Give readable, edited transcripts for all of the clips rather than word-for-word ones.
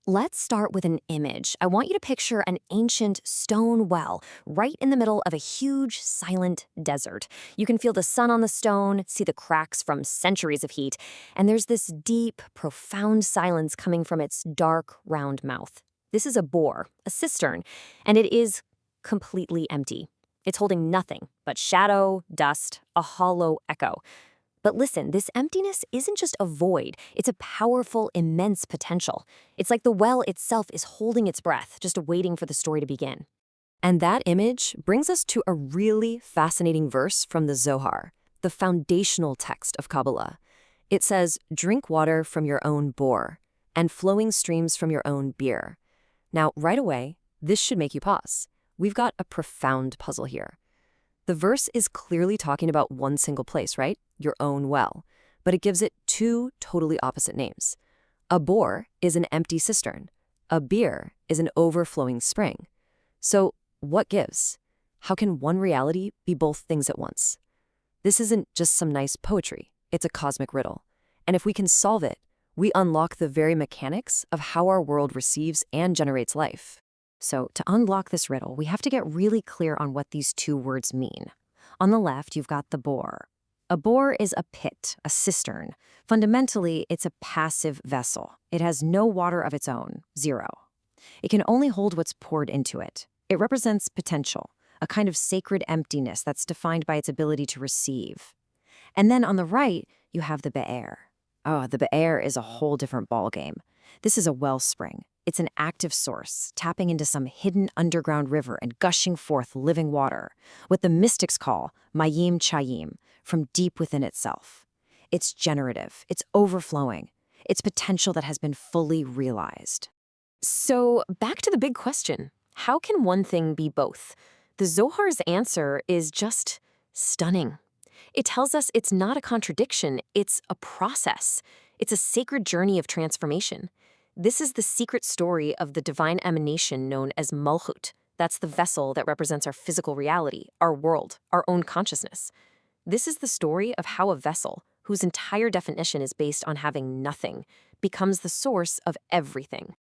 Let's start with an image. I want you to picture an ancient stone well right in the middle of a huge, silent desert. You can feel the sun on the stone, see the cracks from centuries of heat, and there's this deep, profound silence coming from its dark, round mouth. This is a bore, a cistern, and it is completely empty. It's holding nothing but shadow, dust, a hollow echo. But listen, this emptiness isn't just a void, it's a powerful, immense potential. It's like the well itself is holding its breath, just waiting for the story to begin. And that image brings us to a really fascinating verse from the Zohar, the foundational text of Kabbalah. It says, "Drink water from your own bore, and flowing streams from your own beer." Now, right away, this should make you pause. We've got a profound puzzle here. The verse is clearly talking about one single place, right? Your own well. But it gives it two totally opposite names. A bore is an empty cistern. A beer is an overflowing spring. So what gives? How can one reality be both things at once? This isn't just some nice poetry. It's a cosmic riddle. And if we can solve it, we unlock the very mechanics of how our world receives and generates life. So to unlock this riddle, we have to get really clear on what these two words mean. On the left, you've got the bore. A bore is a pit, a cistern. Fundamentally, it's a passive vessel. It has no water of its own, zero. It can only hold what's poured into it. It represents potential, a kind of sacred emptiness that's defined by its ability to receive. And then on the right, you have the be'er. Oh, the be'er is a whole different ballgame. This is a wellspring. It's an active source, tapping into some hidden underground river and gushing forth living water, what the mystics call mayim chayim, from deep within itself. It's generative, it's overflowing, it's potential that has been fully realized. So back to the big question, how can one thing be both? The Zohar's answer is just stunning. It tells us it's not a contradiction, it's a process. It's a sacred journey of transformation. This is the secret story of the divine emanation known as Malchut. That's the vessel that represents our physical reality, our world, our own consciousness. This is the story of how a vessel, whose entire definition is based on having nothing, becomes the source of everything.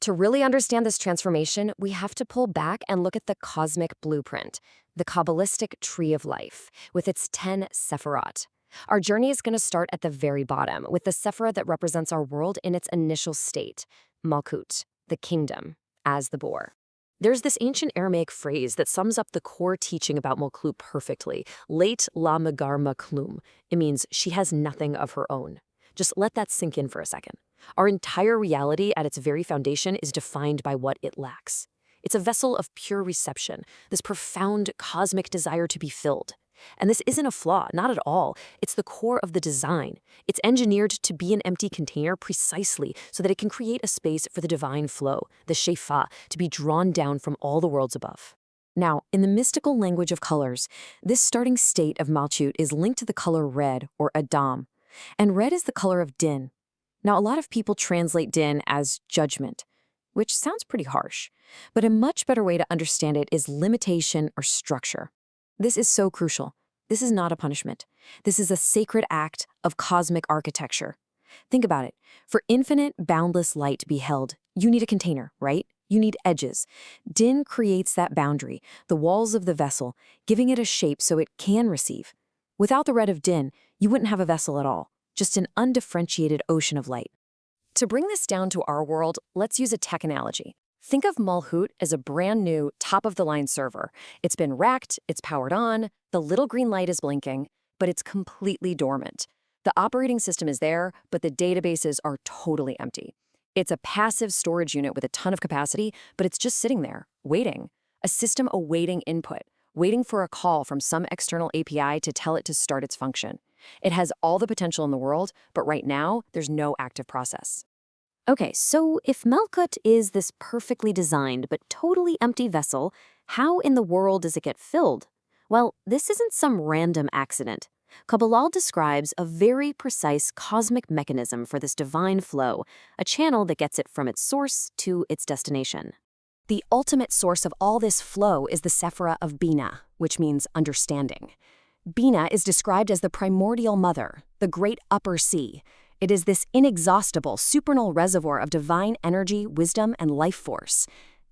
To really understand this transformation, we have to pull back and look at the cosmic blueprint, the Kabbalistic tree of life, with its 10 sephirot. Our journey is going to start at the very bottom, with the sephirah that represents our world in its initial state, Malchut, the kingdom, as the bore. There's this ancient Aramaic phrase that sums up the core teaching about Malchut perfectly, leit la megar maklum. It means she has nothing of her own. Just let that sink in for a second. Our entire reality at its very foundation is defined by what it lacks. It's a vessel of pure reception, this profound cosmic desire to be filled. And this isn't a flaw, not at all. It's the core of the design. It's engineered to be an empty container precisely so that it can create a space for the divine flow, the shefa, to be drawn down from all the worlds above. Now, in the mystical language of colors, this starting state of Malchut is linked to the color red, or Adam. And red is the color of din. Now, a lot of people translate din as judgment, which sounds pretty harsh. But a much better way to understand it is limitation or structure. This is so crucial. This is not a punishment. This is a sacred act of cosmic architecture. Think about it. For infinite, boundless light to be held, you need a container, right? You need edges. Din creates that boundary, the walls of the vessel, giving it a shape so it can receive. Without the red of din, you wouldn't have a vessel at all, just an undifferentiated ocean of light. To bring this down to our world, let's use a tech analogy. Think of Malchut as a brand new, top-of-the-line server. It's been racked, it's powered on, the little green light is blinking, but it's completely dormant. The operating system is there, but the databases are totally empty. It's a passive storage unit with a ton of capacity, but it's just sitting there, waiting. A system awaiting input, waiting for a call from some external API to tell it to start its function. It has all the potential in the world, but right now, there's no active process. Okay, so if Malchut is this perfectly designed but totally empty vessel, how in the world does it get filled? Well, this isn't some random accident. Kabbalah describes a very precise cosmic mechanism for this divine flow, a channel that gets it from its source to its destination. The ultimate source of all this flow is the sephirah of Bina, which means understanding. Bina is described as the primordial mother, the great upper sea. It is this inexhaustible, supernal reservoir of divine energy, wisdom, and life force.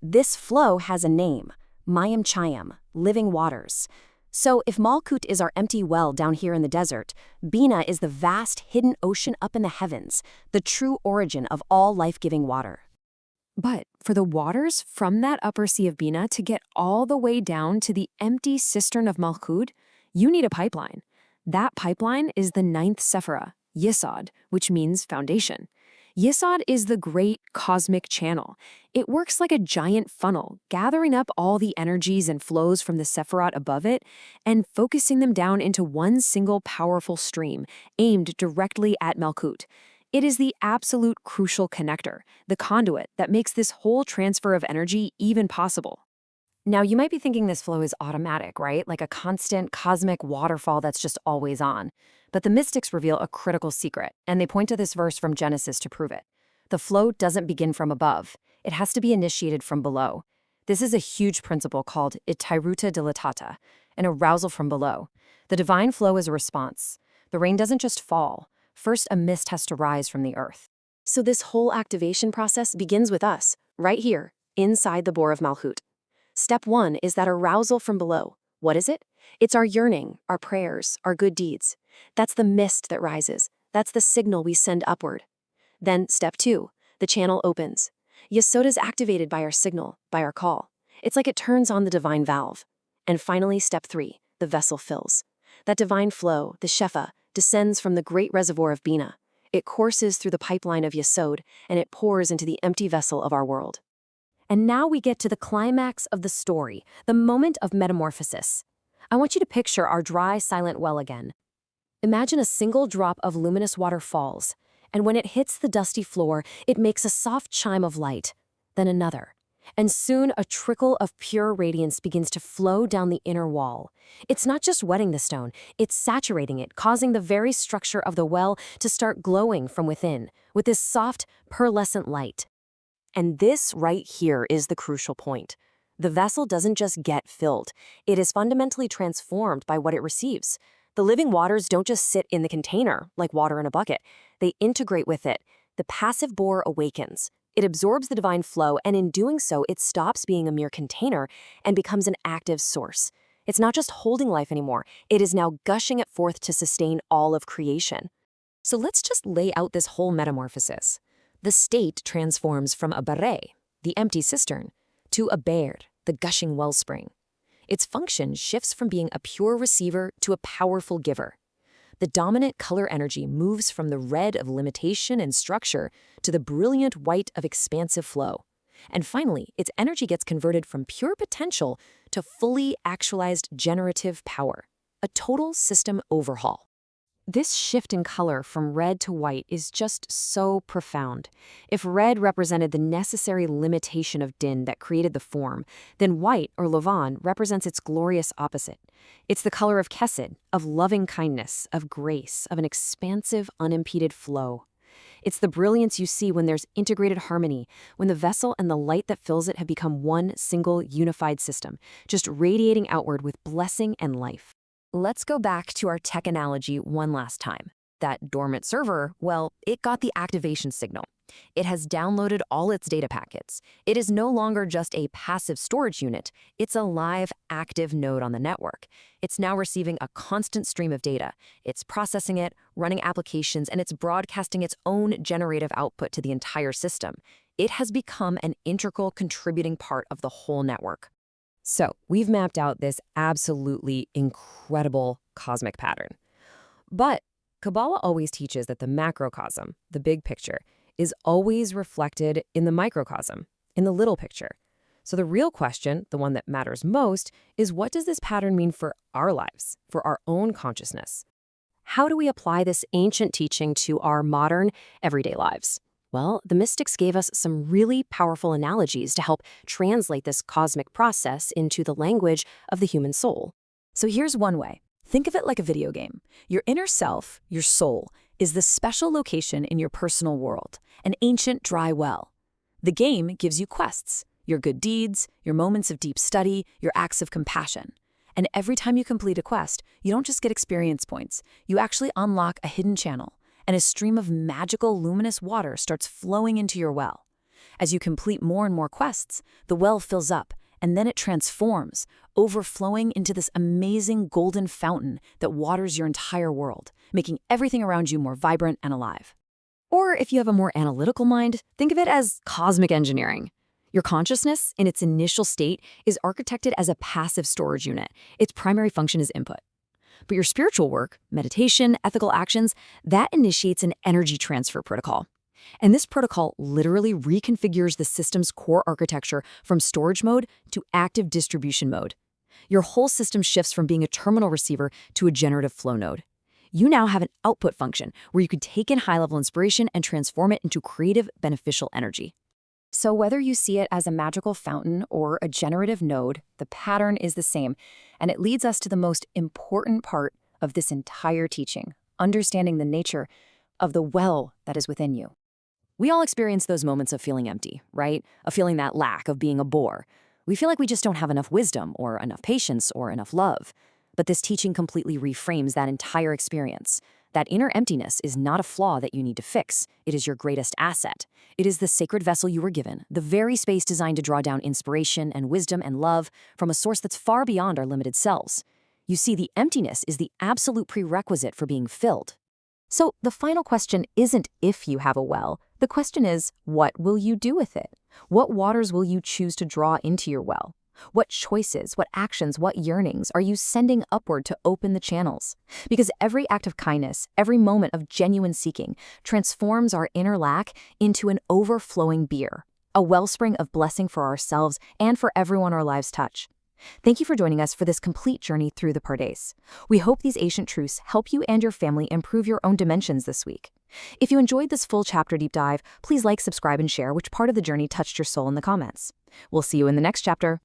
This flow has a name, Mayim Chayim, living waters. So if Malchut is our empty well down here in the desert, Bina is the vast, hidden ocean up in the heavens, the true origin of all life-giving water. But for the waters from that upper sea of Bina to get all the way down to the empty cistern of Malchut, you need a pipeline. That pipeline is the ninth Sephirah, Yesod, which means foundation. Yesod is the great cosmic channel. It works like a giant funnel, gathering up all the energies and flows from the Sephirot above it and focusing them down into one single powerful stream aimed directly at Malchut. It is the absolute crucial connector, the conduit that makes this whole transfer of energy even possible. Now, you might be thinking this flow is automatic, right? Like a constant cosmic waterfall that's just always on. But the mystics reveal a critical secret, and they point to this verse from Genesis to prove it. The flow doesn't begin from above. It has to be initiated from below. This is a huge principle called itairuta dilatata, an arousal from below. The divine flow is a response. The rain doesn't just fall. First, a mist has to rise from the earth. So this whole activation process begins with us, right here, inside the bore of Malchut. Step 1 is that arousal from below. What is it? It's our yearning, our prayers, our good deeds. That's the mist that rises. That's the signal we send upward. Then step 2, the channel opens. Yesod is activated by our signal, by our call. It's like it turns on the divine valve. And finally, step 3, the vessel fills. That divine flow, the Shefa, descends from the great reservoir of Bina. It courses through the pipeline of Yesod, and it pours into the empty vessel of our world. And now we get to the climax of the story, the moment of metamorphosis. I want you to picture our dry, silent well again. Imagine a single drop of luminous water falls, and when it hits the dusty floor, it makes a soft chime of light, then another. And soon a trickle of pure radiance begins to flow down the inner wall. It's not just wetting the stone, it's saturating it, causing the very structure of the well to start glowing from within, with this soft, pearlescent light. And this right here is the crucial point. The vessel doesn't just get filled. It is fundamentally transformed by what it receives. The living waters don't just sit in the container, like water in a bucket. They integrate with it. The passive bore awakens. It absorbs the divine flow, and in doing so, it stops being a mere container and becomes an active source. It's not just holding life anymore. It is now gushing it forth to sustain all of creation. So let's just lay out this whole metamorphosis. The state transforms from a bareh, the empty cistern, to a be'er, the gushing wellspring. Its function shifts from being a pure receiver to a powerful giver. The dominant color energy moves from the red of limitation and structure to the brilliant white of expansive flow. And finally, its energy gets converted from pure potential to fully actualized generative power, a total system overhaul. This shift in color from red to white is just so profound. If red represented the necessary limitation of din that created the form, then white, or lavan, represents its glorious opposite. It's the color of chesed, of loving kindness, of grace, of an expansive, unimpeded flow. It's the brilliance you see when there's integrated harmony, when the vessel and the light that fills it have become one single unified system, just radiating outward with blessing and life. Let's go back to our tech analogy one last time. That dormant server, well, it got the activation signal. It has downloaded all its data packets. It is no longer just a passive storage unit. It's a live, active node on the network. It's now receiving a constant stream of data. It's processing it, running applications, and it's broadcasting its own generative output to the entire system. It has become an integral contributing part of the whole network. So we've mapped out this absolutely incredible cosmic pattern. But Kabbalah always teaches that the macrocosm, the big picture, is always reflected in the microcosm, in the little picture. So the real question, the one that matters most, is what does this pattern mean for our lives, for our own consciousness? How do we apply this ancient teaching to our modern, everyday lives? Well, the mystics gave us some really powerful analogies to help translate this cosmic process into the language of the human soul. So here's one way. Think of it like a video game. Your inner self, your soul, is the special location in your personal world, an ancient dry well. The game gives you quests, your good deeds, your moments of deep study, your acts of compassion. And every time you complete a quest, you don't just get experience points. You actually unlock a hidden channel, and a stream of magical, luminous water starts flowing into your well. As you complete more and more quests, the well fills up, and then it transforms, overflowing into this amazing golden fountain that waters your entire world, making everything around you more vibrant and alive. Or if you have a more analytical mind, think of it as cosmic engineering. Your consciousness, in its initial state, is architected as a passive storage unit. Its primary function is input. But your spiritual work, meditation, ethical actions, that initiates an energy transfer protocol. And this protocol literally reconfigures the system's core architecture from storage mode to active distribution mode. Your whole system shifts from being a terminal receiver to a generative flow node. You now have an output function where you can take in high-level inspiration and transform it into creative, beneficial energy. So whether you see it as a magical fountain or a generative node, the pattern is the same, and it leads us to the most important part of this entire teaching, understanding the nature of the well that is within you. We all experience those moments of feeling empty, right? Of feeling that lack, of being a bore. We feel like we just don't have enough wisdom or enough patience or enough love. But this teaching completely reframes that entire experience. That inner emptiness is not a flaw that you need to fix. It is your greatest asset. It is the sacred vessel you were given, the very space designed to draw down inspiration and wisdom and love from a source that's far beyond our limited selves. You see, the emptiness is the absolute prerequisite for being filled. So the final question isn't if you have a well. The question is, what will you do with it? What waters will you choose to draw into your well? What choices, what actions, what yearnings are you sending upward to open the channels? Because every act of kindness, every moment of genuine seeking transforms our inner lack into an overflowing beer, a wellspring of blessing for ourselves and for everyone our lives touch. Thank you for joining us for this complete journey through the Pardes. We hope these ancient truths help you and your family improve your own dimensions this week. If you enjoyed this full chapter deep dive, please like, subscribe, and share which part of the journey touched your soul in the comments. We'll see you in the next chapter.